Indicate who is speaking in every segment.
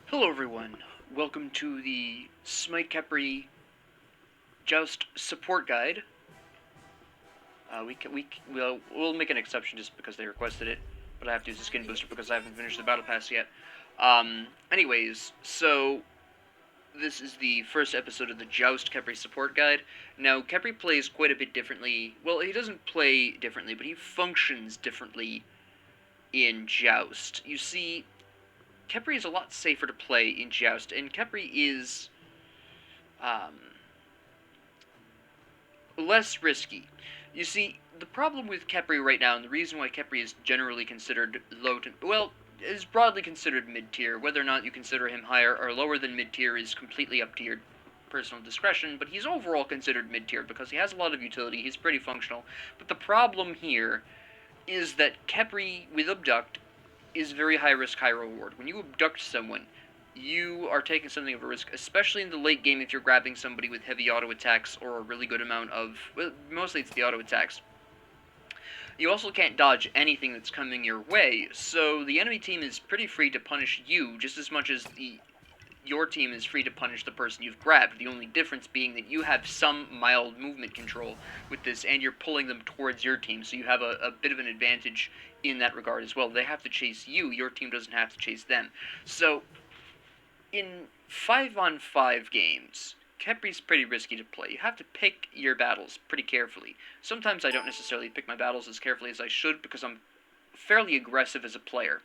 Speaker 1: Hello everyone, welcome to the SMITE Khepri Joust support guide. We'll make an exception just because they requested it, but I have to use the skin booster because I haven't finished the battle pass yet. Anyways, so this is the first episode of the Joust Khepri support guide. Now, Khepri plays quite a bit differently. Well, he doesn't play differently, but he functions differently in Joust. You see, Khepri is a lot safer to play in Joust, and Khepri is less risky. You see, the problem with Khepri right now, and the reason why Khepri is generally considered is broadly considered mid-tier. Whether or not you consider him higher or lower than mid-tier is completely up to your personal discretion, but he's overall considered mid-tier because he has a lot of utility, he's pretty functional. But the problem here is that Khepri, with Abduct, is very high risk, high reward. When you abduct someone, you are taking something of a risk, especially in the late game if you're grabbing somebody with heavy auto attacks or a really good amount of, well, mostly it's the auto attacks. You also can't dodge anything that's coming your way, so the enemy team is pretty free to punish you just as much as your team is free to punish the person you've grabbed. The only difference being that you have some mild movement control with this, and you're pulling them towards your team, so you have a bit of an advantage in that regard as well. They have to chase you, your team doesn't have to chase them. So, in 5-on-5 games, Khepri's pretty risky to play. You have to pick your battles pretty carefully. Sometimes I don't necessarily pick my battles as carefully as I should because I'm fairly aggressive as a player.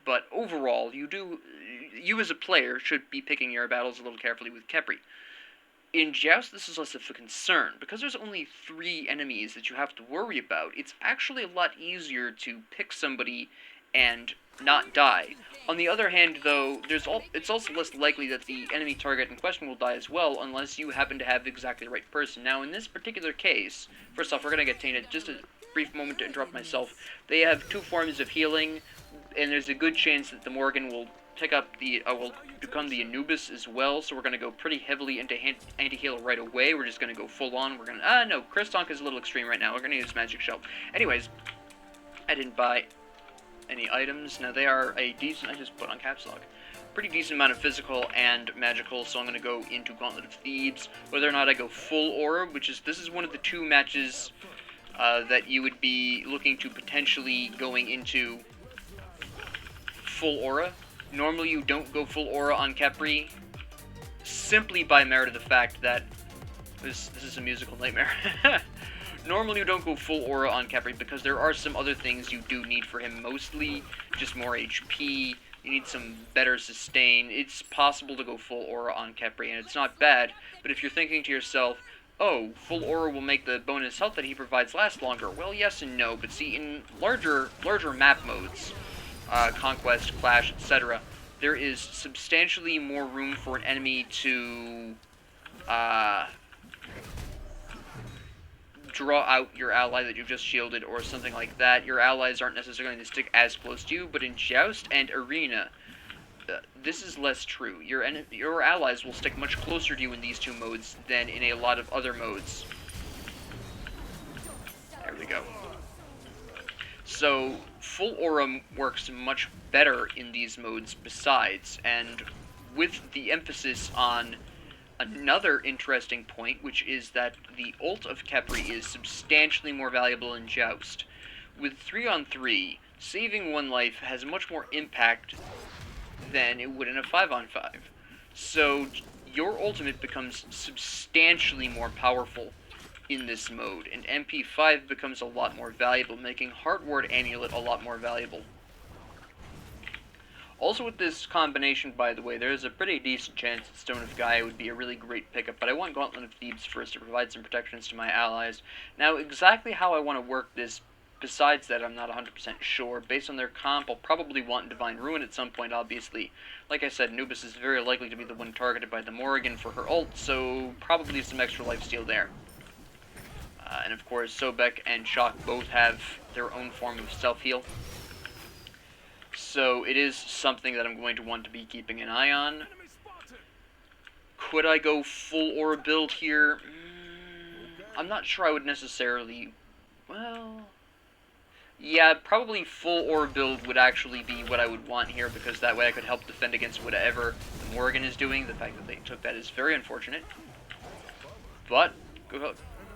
Speaker 1: But overall, you as a player should be picking your battles a little carefully with Khepri. In Joust, this is less of a concern. Because there's only 3 enemies that you have to worry about, it's actually a lot easier to pick somebody and not die. On the other hand, though, it's also less likely that the enemy target in question will die as well, unless you happen to have exactly the right person. Now, in this particular case, first off, we're going to get tainted. Just a brief moment to interrupt myself. They have 2 forms of healing, and there's a good chance that the Morrigan will pick up will become the Anubis as well, so we're going to go pretty heavily into anti-heal right away. We're just going to go full on. We're going to, no, Kristonk is a little extreme right now. We're going to use Magic Shell. Anyways, I didn't buy any items. Now they are a decent, I just put on caps lock, pretty decent amount of physical and magical, so I'm going to go into Gauntlet of Thebes. Whether or not I go full aura, this is one of the 2 matches that you would be looking to potentially going into full aura. Normally you don't go full aura on Khepri, simply by merit of the fact that this is a musical nightmare. Normally you don't go full aura on Khepri because there are some other things you do need for him, mostly just more HP, you need some better sustain. It's possible to go full aura on Khepri, and it's not bad, but if you're thinking to yourself, oh, full aura will make the bonus health that he provides last longer, well, yes and no, but see, in larger map modes, Conquest, Clash, etc., there is substantially more room for an enemy to draw out your ally that you've just shielded or something like that. Your allies aren't necessarily going to stick as close to you, but in Joust and Arena, this is less true. Your allies will stick much closer to you in these 2 modes than in a lot of other modes. There we go. So, full aura works much better in these modes besides, and with the emphasis on another interesting point, which is that the ult of Khepri is substantially more valuable in Joust. With 3-on-3, saving 1 life has much more impact than it would in a 5-on-5. So your ultimate becomes substantially more powerful in this mode, and MP5 becomes a lot more valuable, making Heartward Amulet a lot more valuable. Also with this combination, by the way, there is a pretty decent chance that Stone of Gaia would be a really great pickup, but I want Gauntlet of Thebes first to provide some protections to my allies. Now, exactly how I want to work this, besides that, I'm not 100% sure. Based on their comp, I'll probably want Divine Ruin at some point, obviously. Like I said, Anubis is very likely to be the one targeted by the Morrigan for her ult, so probably some extra lifesteal there. And of course, Sobek and Chaac both have their own form of self-heal. So it is something that I'm going to want to be keeping an eye on. Could I go full aura build here? I'm not sure I would necessarily... Well... Yeah, probably full ore build would actually be what I would want here, because that way I could help defend against whatever the Morrigan is doing. The fact that they took that is very unfortunate. But Cu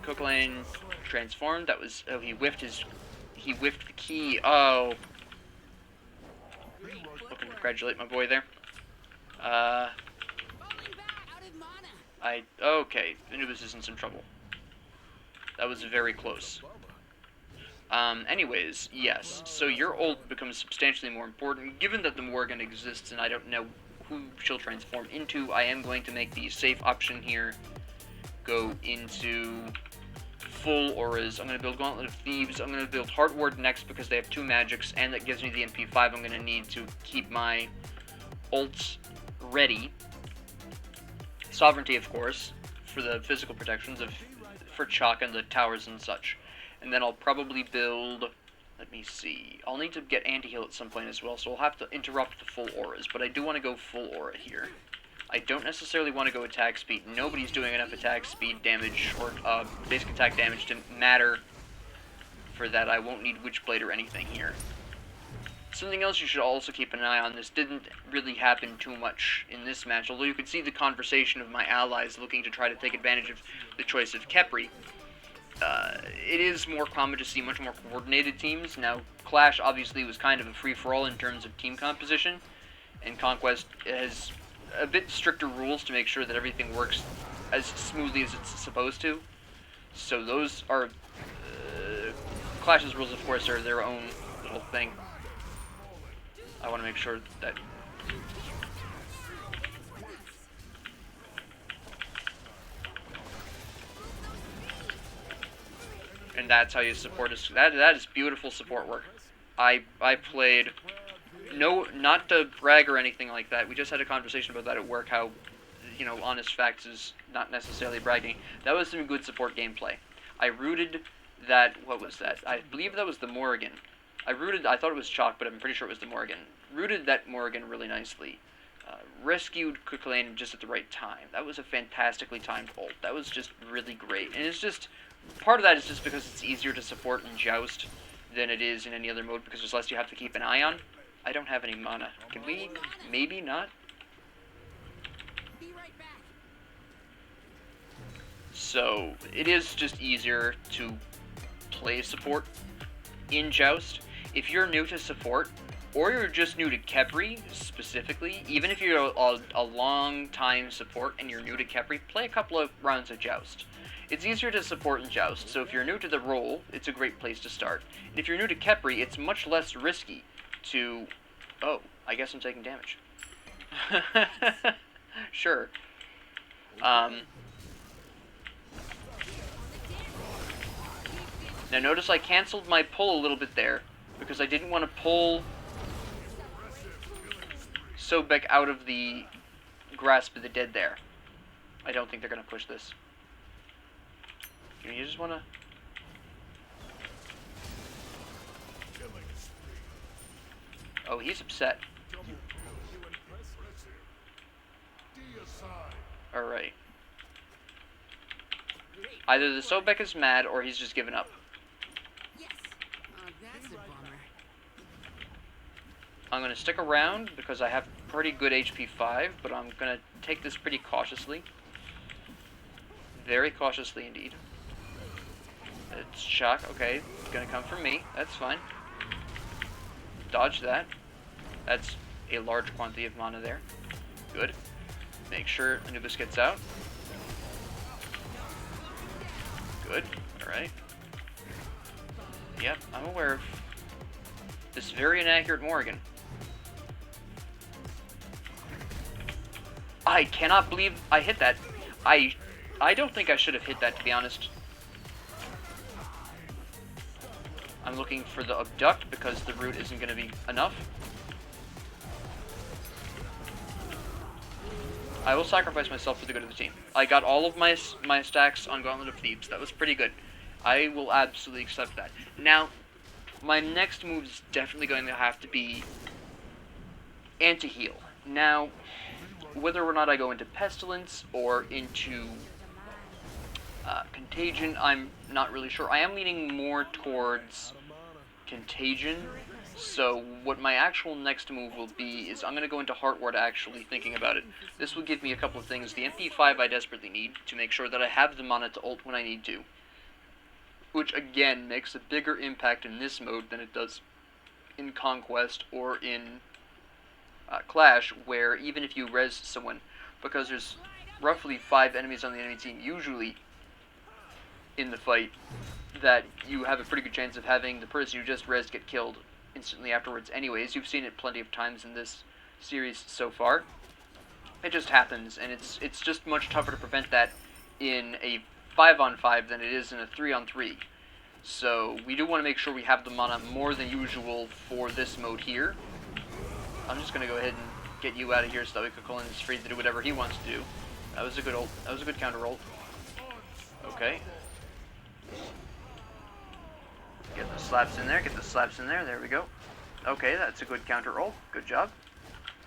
Speaker 1: Chulainn transformed. That was he whiffed the key. Oh, I can congratulate my boy there. Okay, Anubis is in some trouble. That was very close. Anyways, yes, so your ult becomes substantially more important. Given that the Morrigan exists and I don't know who she'll transform into, I am going to make the safe option here. Go into full auras. I'm going to build Gauntlet of Thieves. I'm going to build Heart Ward next because they have 2 magics, and that gives me the NP5 I'm going to need to keep my ults ready. Sovereignty, of course, for the physical protections for Chaac and the towers and such. And then I'll probably build, let me see, I'll need to get anti-heal at some point as well, so I'll have to interrupt the full auras, but I do want to go full aura here. I don't necessarily want to go attack speed. Nobody's doing enough attack speed damage, or basic attack damage to matter for that. I won't need Witchblade or anything here. Something else you should also keep an eye on, this didn't really happen too much in this match, although you could see the conversation of my allies looking to try to take advantage of the choice of Khepri. It is more common to see much more coordinated teams. Now, Clash obviously was kind of a free-for-all in terms of team composition, and Conquest has a bit stricter rules to make sure that everything works as smoothly as it's supposed to. So those are... Clash's rules, of course, are their own little thing. I want to make sure that... And that's how you support us. That is beautiful support work. I played... No, not to brag or anything like that. We just had a conversation about that at work, how, you know, honest facts is not necessarily bragging. That was some good support gameplay. I rooted that... What was that? I believe that was the Morrigan. I thought it was Chaac, but I'm pretty sure it was the Morrigan. Rooted that Morrigan really nicely. Rescued Cu Chulainn just at the right time. That was a fantastically timed ult. That was just really great. And it's just... Part of that is just because it's easier to support in Joust than it is in any other mode, because there's less you have to keep an eye on. I don't have any mana. Can we? Maybe not? So, it is just easier to play support in Joust. If you're new to support, or you're just new to Khepri specifically, even if you're a long time support and you're new to Khepri, play a couple of rounds of Joust. It's easier to support in Joust, so if you're new to the role, it's a great place to start. And if you're new to Khepri, it's much less risky to... Oh, I guess I'm taking damage. Sure. Now notice I canceled my pull a little bit there, because I didn't want to pull Sobek out of the grasp of the dead there. I don't think they're going to push this. You just want to... Oh, he's upset. Alright. Either the Sobek is mad, or he's just given up. I'm going to stick around, because I have pretty good HP 5, but I'm going to take this pretty cautiously. Very cautiously indeed. It's Chaac, okay. It's going to come from me. That's fine. Dodge that. That's a large quantity of mana there. Good. Make sure Anubis gets out. Good. Alright. Yep, I'm aware of this very inaccurate Morrigan. I cannot believe I hit that. I don't think I should have hit that, to be honest. I'm looking for the abduct because the root isn't going to be enough. I will sacrifice myself for the good of the team. I got all of my stacks on Gauntlet of Thebes. That was pretty good. I will absolutely accept that. Now, my next move is definitely going to have to be anti-heal. Now, whether or not I go into Pestilence or into Contagion, I'm not really sure. I am leaning more towards Contagion. So what my actual next move will be is I'm going to go into Heart Ward actually thinking about it. This will give me a couple of things. The MP5 I desperately need to make sure that I have the mana to ult when I need to. Which again makes a bigger impact in this mode than it does in Conquest or in Clash, where even if you res someone, because there's roughly 5 enemies on the enemy team usually in the fight, that you have a pretty good chance of having the person you just res get killed instantly afterwards anyways. You've seen it plenty of times in this series so far. It just happens, and it's just much tougher to prevent that in a 5-on-5 than it is in a 3-on-3. So we do want to make sure we have the mana more than usual for this mode here. I'm just going to go ahead and get you out of here so that Cu Chulainn is free to do whatever he wants to do. That was a good ult. That was a good counter ult. Okay. Get the slaps in there, get the slaps in there, there we go. Okay, that's a good counter ult. Good job.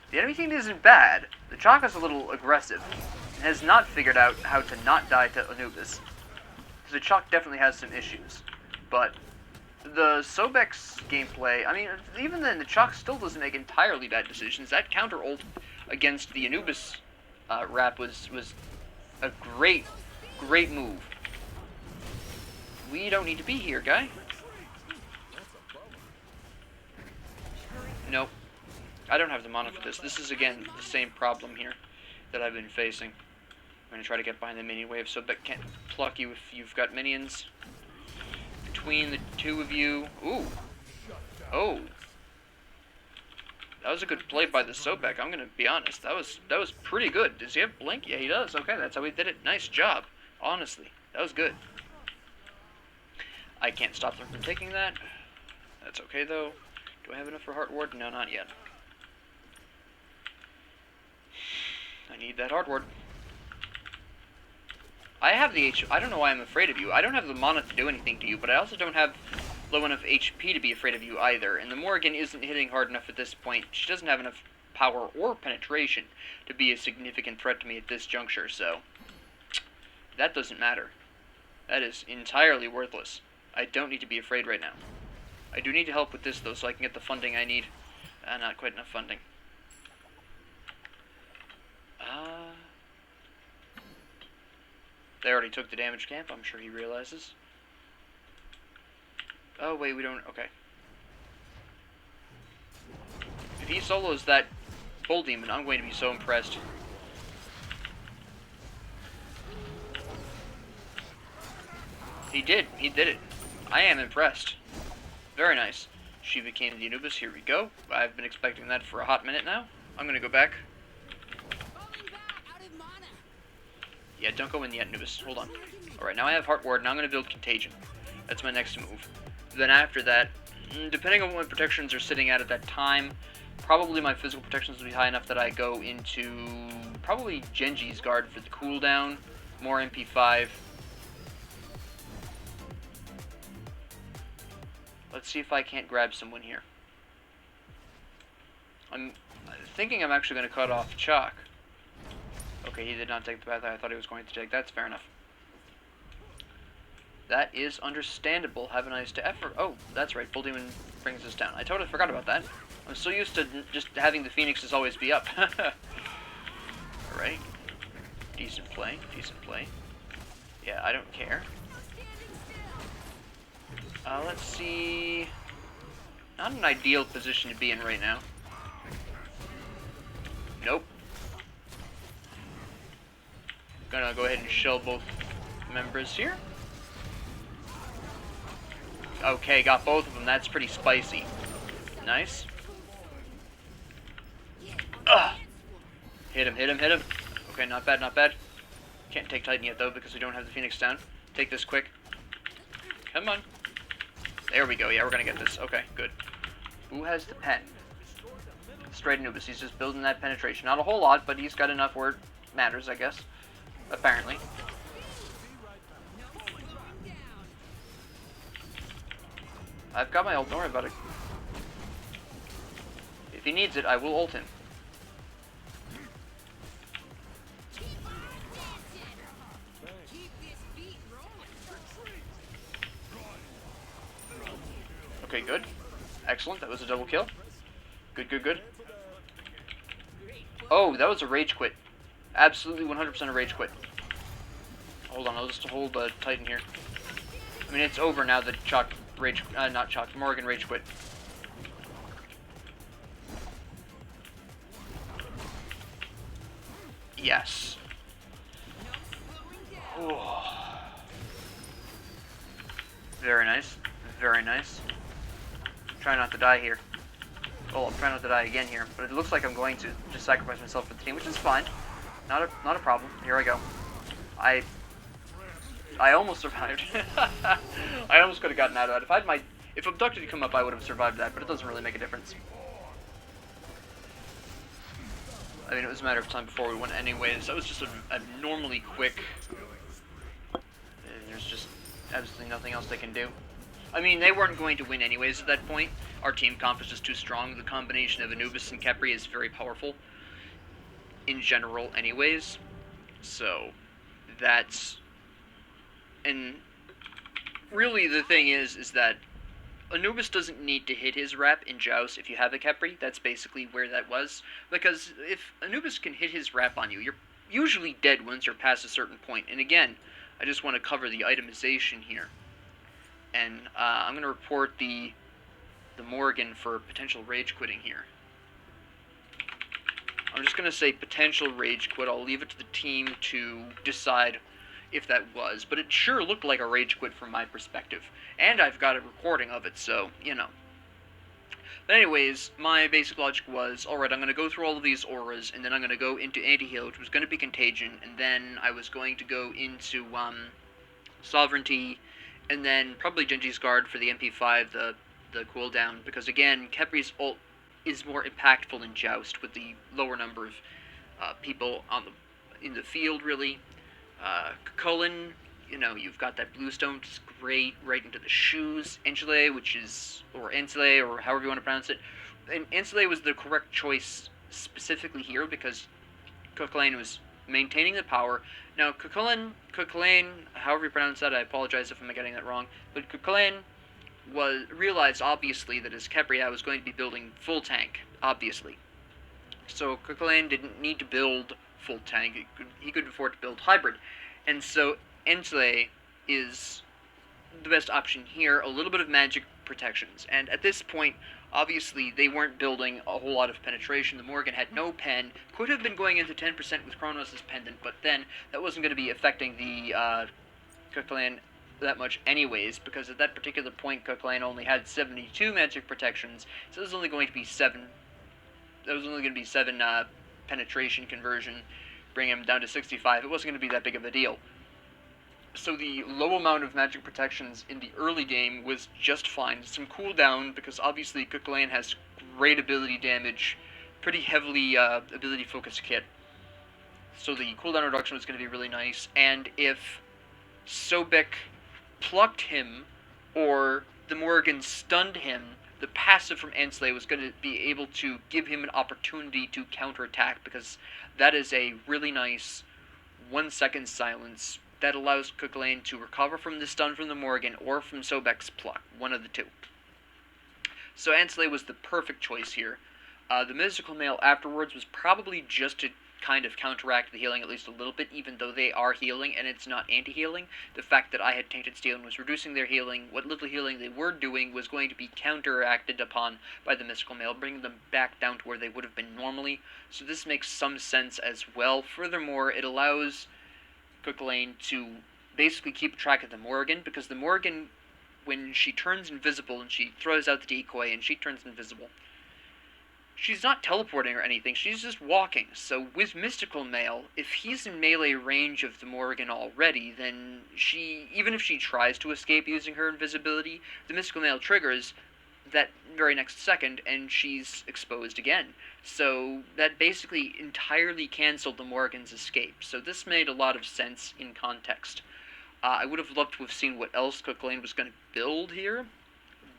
Speaker 1: The enemy team isn't bad. The Chaac is a little aggressive and has not figured out how to not die to Anubis. So the Chaac definitely has some issues. But the Sobek's gameplay, I mean, even then, the Chaac still doesn't make entirely bad decisions. That counter ult against the Anubis rap was a great move. We don't need to be here, guy. Nope. I don't have the mana for this. This is, again, the same problem here that I've been facing. I'm going to try to get behind the minion wave, so Sobek can't pluck you if you've got minions. Between the two of you... Ooh. Oh. That was a good play by the Sobek, I'm going to be honest. That was pretty good. Does he have blink? Yeah, he does. Okay, that's how he did it. Nice job. Honestly. That was good. I can't stop them from taking that. That's okay, though. Do I have enough for Heart Ward? No, not yet. I need that Heart Ward. I have the I don't know why I'm afraid of you. I don't have the mana to do anything to you, but I also don't have low enough HP to be afraid of you either. And the Morrigan isn't hitting hard enough at this point. She doesn't have enough power or penetration to be a significant threat to me at this juncture, so that doesn't matter. That is entirely worthless. I don't need to be afraid right now. I do need to help with this, though, so I can get the funding I need. Not quite enough funding. They already took the damage camp. I'm sure he realizes. Oh, wait, we don't... Okay. If he solos that Bull Demon, I'm going to be so impressed. He did. He did it. I am impressed. Very nice. She became the Anubis. Here we go. I've been expecting that for a hot minute now. I'm going to go back. Yeah, don't go in yet, Anubis. Hold on. Alright, now I have Heart Ward, and I'm going to build Contagion. That's my next move. Then after that, depending on what my protections are sitting at that time, probably my physical protections will be high enough that I go into probably Genji's guard for the cooldown, more MP5. Let's see if I can't grab someone here. I'm thinking I'm actually going to cut off Chaac. Okay, he did not take the path I thought he was going to take. That's fair enough. That is understandable. Have a nice day. Effort. Oh, that's right. Bull Demon brings us down. I totally forgot about that. I'm so used to just having the Phoenixes always be up. Alright. Decent play. Decent play. Yeah, I don't care. Let's see... Not an ideal position to be in right now. Nope. Gonna go ahead and shell both members here. Okay, got both of them. That's pretty spicy. Nice. Ugh. Hit him, hit him, hit him. Okay, not bad, not bad. Can't take Titan yet, though, because we don't have the Phoenix down. Take this quick. Come on. There we go. Yeah, we're gonna get this. Okay, good. Who has the pen? Straight Anubis. He's just building that penetration. Not a whole lot, but he's got enough where it matters, I guess. Apparently. I've got my ult. Don't worry about it. If he needs it, I will ult him. Okay, good. Excellent, that was a double kill. Good, good, good. Oh, that was a rage quit. Absolutely 100% a rage quit. Hold on, I'll just hold Titan here. I mean, it's over now that Chaac rage... not Chaac, Morrigan rage quit. Yes. Oh. Very nice. Very nice. Try not to die here. Well, I'm trying not to die again here, but it looks like I'm going to just sacrifice myself for the team, which is fine. Not a problem. Here I go. I almost survived. I almost could have gotten out of that. If Abducted had come up, I would have survived that, but it doesn't really make a difference. I mean, it was a matter of time before we went anyways. That was just abnormally quick. There's just absolutely nothing else they can do. I mean, they weren't going to win anyways at that point. Our team comp is just too strong. The combination of Anubis and Khepri is very powerful. In general, anyways. So, that's... And really the thing is that Anubis doesn't need to hit his rep in Joust if you have a Khepri. That's basically where that was. Because if Anubis can hit his rep on you, you're usually dead once you're past a certain point. And again, I just want to cover the itemization here. And I'm going to report the Morrigan for potential rage quitting here. I'm just going to say potential rage quit. I'll leave it to the team to decide if that was. But it sure looked like a rage quit from my perspective. And I've got a recording of it, so, you know. But anyways, my basic logic was, alright, I'm going to go through all of these auras, and then I'm going to go into anti-heal, which was going to be Contagion, and then I was going to go into Sovereignty, and then probably Genji's Guard for the MP5, the cooldown, because again, Khepri's ult is more impactful in Joust with the lower number of people in the field, really. Cu Chulainn, you know, you've got that bluestone, which is great, right into the shoes. Ancile, or Ancile, or however you want to pronounce it. And Ancile was the correct choice specifically here, because Cu Chulainn was maintaining the power. Now, Cu Chulainn, however you pronounce that, I apologize if I'm getting that wrong, but Cu Chulainn realized, obviously, that as Khepri I was going to be building full tank, obviously. So Cu Chulainn didn't need to build full tank, he could afford to build hybrid. And so Ancile is the best option here, a little bit of magic protections. And at this point, obviously, they weren't building a whole lot of penetration. The Morrigan had no pen, could have been going into 10% with Kronos' pendant, but then that wasn't going to be affecting the Cu Chulainn that much anyways, because at that particular point, Cu Chulainn only had 72 magic protections, so it was only going to be 7. That was only going to be 7 penetration conversion, bring him down to 65. It wasn't going to be that big of a deal. So the low amount of magic protections in the early game was just fine. Some cooldown, because obviously Cu Chulainn has great ability damage, pretty heavily ability-focused kit. So the cooldown reduction was going to be really nice, and if Sobek plucked him, or the Morrigan stunned him, the passive from Ancile was going to be able to give him an opportunity to counterattack, because that is a really nice 1-second silence that allows Cu Chulainn to recover from the stun from the Morrigan or from Sobek's pluck, one of the two. So Ancile was the perfect choice here. The Mystical Mail afterwards was probably just to kind of counteract the healing at least a little bit, even though they are healing and it's not anti-healing. The fact that I had Tainted Steel and was reducing their healing, what little healing they were doing was going to be counteracted upon by the Mystical Mail, bringing them back down to where they would have been normally. So this makes some sense as well. Furthermore, it allows Cu Chulainn to basically keep track of the Morrigan, because the Morrigan, when she turns invisible and she throws out the decoy and she turns invisible, she's not teleporting or anything, she's just walking. So with Mystical Mail, if he's in melee range of the Morrigan already, then even if she tries to escape using her invisibility, the Mystical Mail triggers that very next second, and she's exposed again. So that basically entirely canceled the Morrigan's escape. So this made a lot of sense in context. I would have loved to have seen what else Cu Chulainn was going to build here,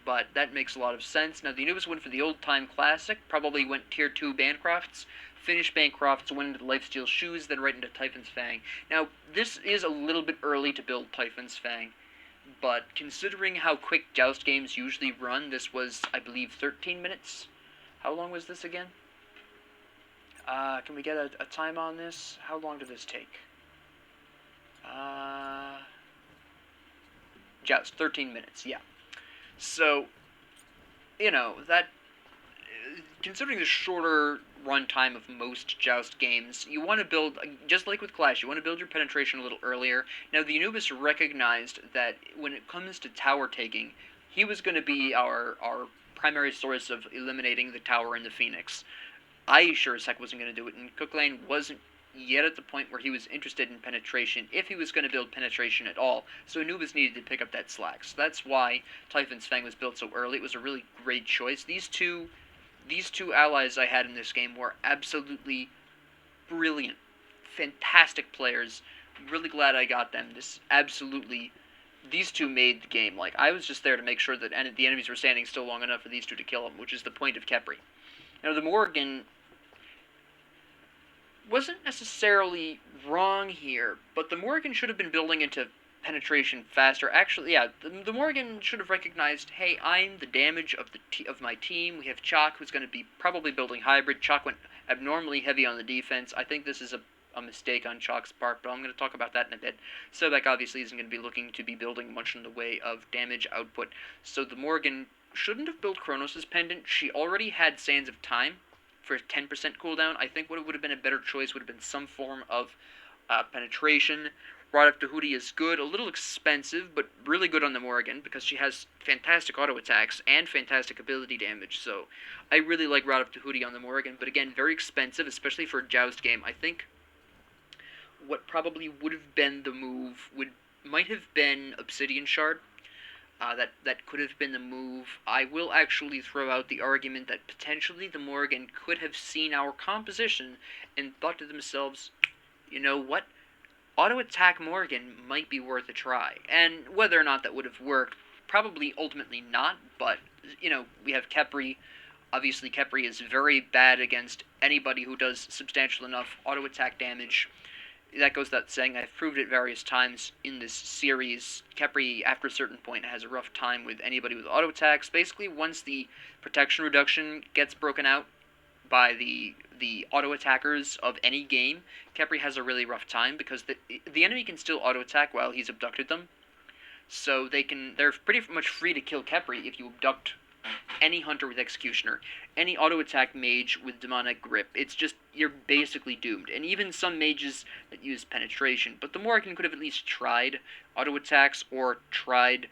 Speaker 1: but that makes a lot of sense. Now, the Anubis went for the old-time classic, probably went Tier 2 Bancrofts, finished Bancrofts, went into the Lifesteal Shoes, then right into Typhon's Fang. Now, this is a little bit early to build Typhon's Fang, but considering how quick Joust games usually run, this was, I believe, 13 minutes. How long was this again? Can we get a time on this? How long did this take? Joust, 13 minutes, yeah. So, you know, that, considering the shorter runtime of most Joust games, you want to build, just like with Clash, you want to build your penetration a little earlier. Now, the Anubis recognized that when it comes to tower taking, he was going to be our primary source of eliminating the tower and the Phoenix. I sure as heck wasn't going to do it, and Cu Chulainn wasn't yet at the point where he was interested in penetration, if he was going to build penetration at all, so Anubis needed to pick up that slack. So that's why Typhon's Fang was built so early. It was a really great choice. These two allies I had in this game were absolutely brilliant, fantastic players. I'm really glad I got them. These two made the game. Like, I was just there to make sure that the enemies were standing still long enough for these two to kill them, which is the point of Khepri. Now, the Morrigan wasn't necessarily wrong here, but the Morrigan should have been building into penetration faster. Actually, yeah, the Morrigan should have recognized, hey, I'm the damage of my team. We have Chaac, who's going to be probably building hybrid. Chaac went abnormally heavy on the defense. I think this is a mistake on Chaac's part, but I'm going to talk about that in a bit. Sobek obviously isn't going to be looking to be building much in the way of damage output, so the Morrigan shouldn't have built Kronos' pendant. She already had Sands of Time for a 10% cooldown. I think what would have been a better choice would have been some form of penetration. Rod of Tahuti is good, a little expensive, but really good on the Morrigan because she has fantastic auto attacks and fantastic ability damage. So I really like Rod of Tahuti on the Morrigan, but again, very expensive, especially for a Joust game. I think what probably would have been the move might have been Obsidian Shard. That could have been the move. I will actually throw out the argument that potentially the Morrigan could have seen our composition and thought to themselves, you know what? Auto attack Morrigan might be worth a try. And whether or not that would have worked, probably ultimately not, but, you know, we have Khepri. Obviously, Khepri is very bad against anybody who does substantial enough auto attack damage. That goes without saying. I've proved it various times in this series. Khepri, after a certain point, has a rough time with anybody with auto attacks. Basically, once the protection reduction gets broken out by the auto attackers of any game, Khepri has a really rough time because the enemy can still auto attack while he's abducted them. So they're pretty much free to kill Khepri if you abduct any hunter with Executioner, any auto attack mage with demonic grip. It's just, you're basically doomed. And even some mages that use penetration. But the Morrigan could have at least tried auto attacks or tried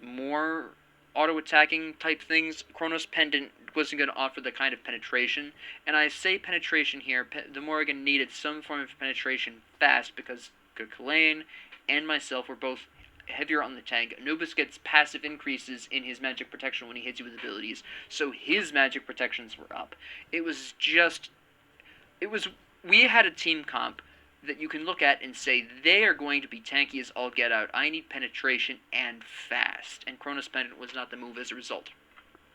Speaker 1: more auto attacking type things. Kronos Pendant wasn't going to offer the kind of penetration. And I say penetration here, the Morrigan needed some form of penetration fast because Cu Chulainn and myself were both heavier on the tank. Anubis gets passive increases in his magic protection when he hits you with abilities, so his magic protections were up. We had a team comp that you can look at and say, they are going to be tanky as all get out. I need penetration and fast, and Kronos Pendant was not the move as a result.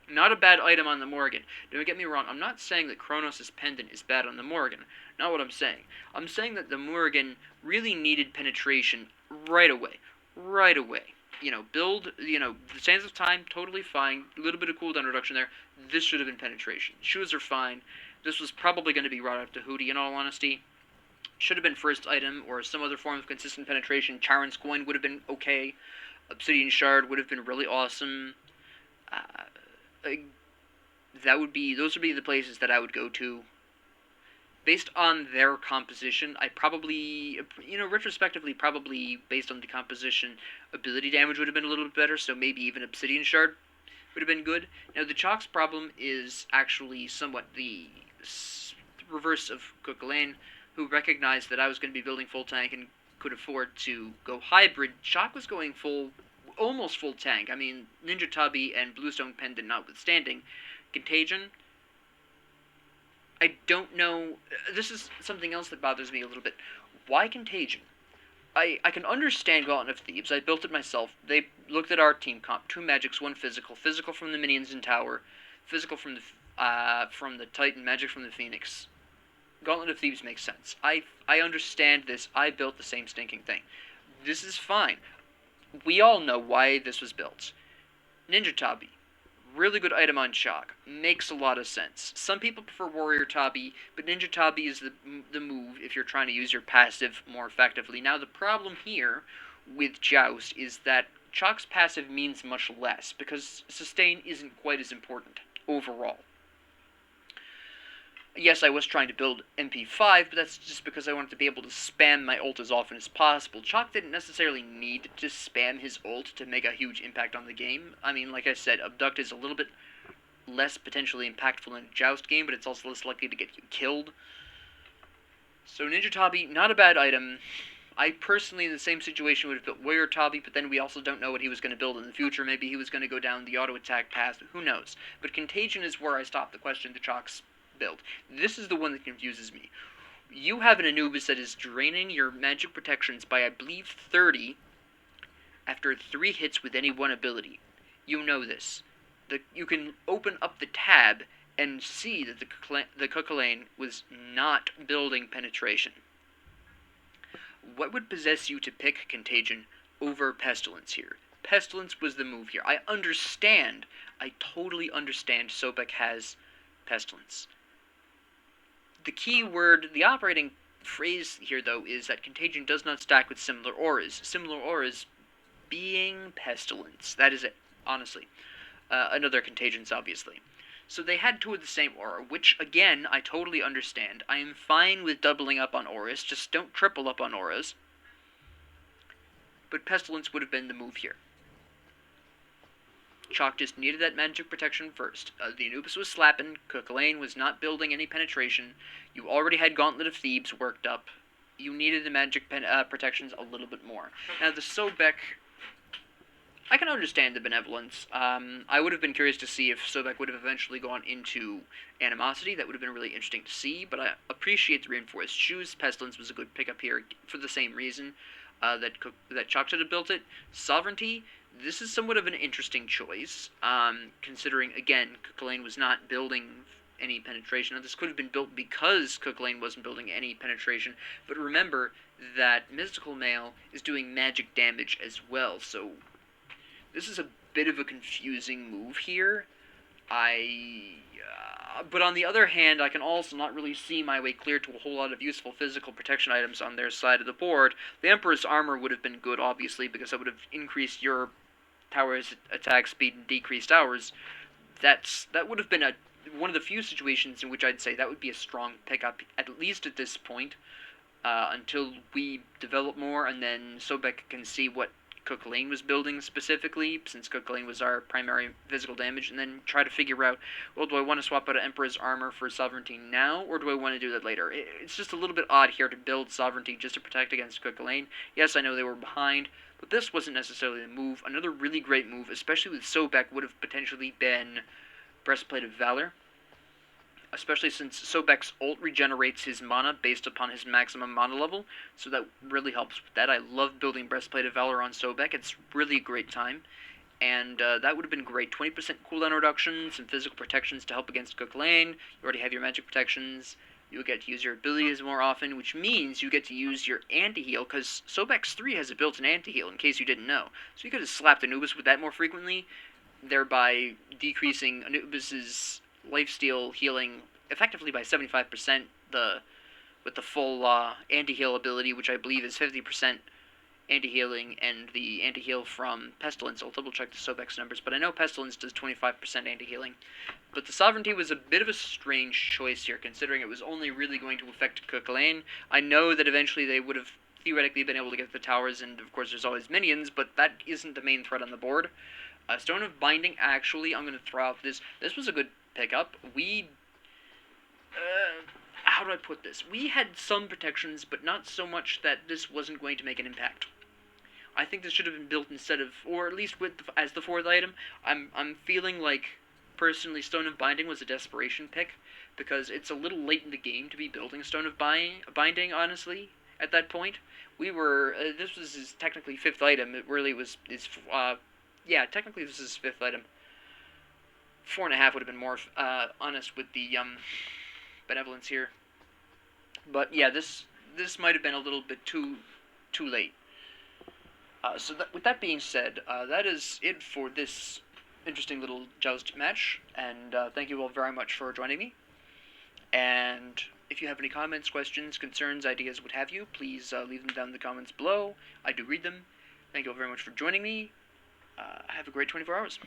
Speaker 1: Not a bad item on the Morrigan. Don't get me wrong, I'm not saying that Kronos' Pendant is bad on the Morrigan. Not what I'm saying. I'm saying that the Morrigan really needed penetration right away. Right away. You know, the Sands of Time, totally fine. A little bit of cooldown reduction there. This should have been penetration. Shoes are fine. This was probably going to be Rod of Tahuti, in all honesty. Should have been first item, or some other form of consistent penetration. Charon's Coin would have been okay. Obsidian Shard would have been really awesome. Those would be the places that I would go to. Based on their composition, I probably, retrospectively, probably based on the composition, ability damage would have been a little bit better, so maybe even Obsidian Shard would have been good. Now, the Chaac's problem is actually somewhat the reverse of Cu Chulainn, who recognized that I was going to be building full tank and could afford to go hybrid. Chaac was going almost full tank. I mean, Ninja Tabi and Bluestone Pendant notwithstanding. Contagion, I don't know. This is something else that bothers me a little bit. Why Contagion? I can understand Gauntlet of Thebes. I built it myself. They looked at our team comp. 2 magics, 1 physical. Physical from the minions in tower. Physical from the Titan. Magic from the Phoenix. Gauntlet of Thebes makes sense. I understand this. I built the same stinking thing. This is fine. we all know why this was built. Ninja Tabi, really good item on Chaac. Makes a lot of sense. Some people prefer Warrior Tabi, but Ninja Tabi is the move if you're trying to use your passive more effectively. Now, the problem here with Joust is that Chaac's passive means much less, because sustain isn't quite as important overall. Yes, I was trying to build MP5, but that's just because I wanted to be able to spam my ult as often as possible. Chaac didn't necessarily need to spam his ult to make a huge impact on the game. I mean, like I said, Abduct is a little bit less potentially impactful in a Joust game, but it's also less likely to get you killed. So Ninja Tabi, not a bad item. I personally, in the same situation, would have built Warrior Tabi, but then we also don't know what he was going to build in the future. Maybe he was going to go down the auto-attack path, who knows. But Contagion is where I stop the question to Chaac's build. This is the one that confuses me. You have an Anubis that is draining your magic protections by, I believe, 30 after 3 hits with any one ability. You know this. You can open up the tab and see that the Cu Chulainn was not building penetration. What would possess you to pick Contagion over Pestilence here? Pestilence was the move here. I totally understand Sobek has Pestilence. The key word, the operating phrase here, though, is that Contagion does not stack with similar auras. Similar auras being Pestilence. That is it, honestly. Another Contagions, obviously. So they had 2 of the same aura, which, again, I totally understand. I am fine with doubling up on auras, just don't triple up on auras. But Pestilence would have been the move here. Chaac just needed that magic protection first. The Anubis was slapping, Cu Chulainn was not building any penetration, you already had Gauntlet of Thebes worked up, you needed the magic protections a little bit more. Now the Sobek, I can understand the benevolence. I would have been curious to see if Sobek would have eventually gone into Animosity. That would have been really interesting to see, but I appreciate the Reinforced Shoes. Pestilence was a good pickup here for the same reason that Chaac should have built it. Sovereignty, this is somewhat of an interesting choice, considering, again, Cu Chulainn was not building any penetration. Now, this could have been built because Cu Chulainn wasn't building any penetration, but remember that Mystical Mail is doing magic damage as well, so this is a bit of a confusing move here. But on the other hand, I can also not really see my way clear to a whole lot of useful physical protection items on their side of the board. The Emperor's Armor would have been good, obviously, because that would have increased your tower's attack speed and decreased ours. That would have been one of the few situations in which I'd say that would be a strong pickup, at least at this point, until we develop more, and then Sobek can see what Cu Chulainn was building specifically, since Cu Chulainn was our primary physical damage, and then try to figure out, well, do I want to swap out Emperor's Armor for Sovereignty now, or do I want to do that later? It's just a little bit odd here to build Sovereignty just to protect against Cu Chulainn. Yes, I know they were behind, but this wasn't necessarily the move. Another really great move, especially with Sobek, would have potentially been Breastplate of Valor, especially since Sobek's ult regenerates his mana based upon his maximum mana level, so that really helps with that. I love building Breastplate of Valor on Sobek. It's really a great time, and that would have been great. 20% cooldown reduction, some physical protections to help against Cu Chulainn. You already have your magic protections. You'll get to use your abilities more often, which means you get to use your anti-heal, because Sobek's 3 has a built-in anti-heal, in case you didn't know. So you could have slapped Anubis with that more frequently, thereby decreasing Anubis's lifesteal healing effectively by 75%, with the full anti-heal ability, which I believe is 50% anti-healing, and the anti-heal from Pestilence. I'll double-check the Sobek's numbers, but I know Pestilence does 25% anti-healing. But the Sovereignty was a bit of a strange choice here, considering it was only really going to affect Cu Chulainn. I know that eventually they would have theoretically been able to get the towers, and of course there's always minions, but that isn't the main threat on the board. Stone of Binding, actually, I'm going to throw out this. This was a good pickup. How do I put this? We had some protections, but not so much that this wasn't going to make an impact. I think this should have been built instead of, or at least as the 4th item. I'm feeling like, personally, Stone of Binding was a desperation pick, because it's a little late in the game to be building Stone of Binding, honestly, at that point. This was his technically 5th item. It really was yeah, technically this is his 5th item. 4.5 would have been more honest with the benevolence here. But yeah, this might have been a little bit too late. With that being said, that is it for this interesting little Joust match, and thank you all very much for joining me. And if you have any comments, questions, concerns, ideas, what have you, please leave them down in the comments below. I do read them. Thank you all very much for joining me. Have a great 24 hours.